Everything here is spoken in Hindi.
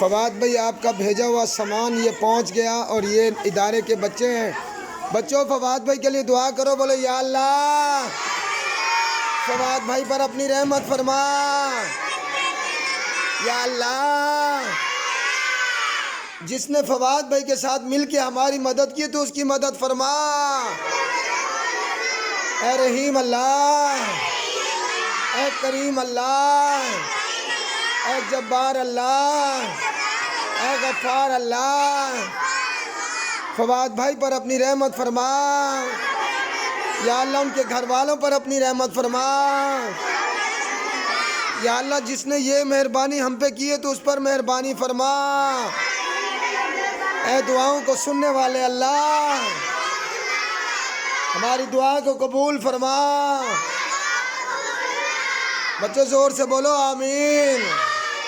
फवाद भाई आपका भेजा हुआ सामान ये पहुंच गया और ये इदारे के बच्चे हैं। बच्चों फवाद भाई के लिए दुआ करो, बोलो या अल्लाह फवाद भाई पर अपनी रहमत फरमा, या अल्लाह जिसने फवाद भाई के साथ मिलके हमारी मदद की तो उसकी मदद फरमा। ए रहीम अल्लाह, ए करीम अल्लाह, ए जब्बार अल्लाह, ए गफ्फार अल्लाह, फवाद भाई पर अपनी रहमत फरमा। या अल्लाह उनके घर वालों पर अपनी रहमत फरमा। या अल्लाह जिसने ये मेहरबानी हम पे की है तो उस पर मेहरबानी फरमा। ए दुआओं को सुनने वाले अल्लाह हमारी दुआ को कबूल फरमा। बच्चों जोर से बोलो आमीन।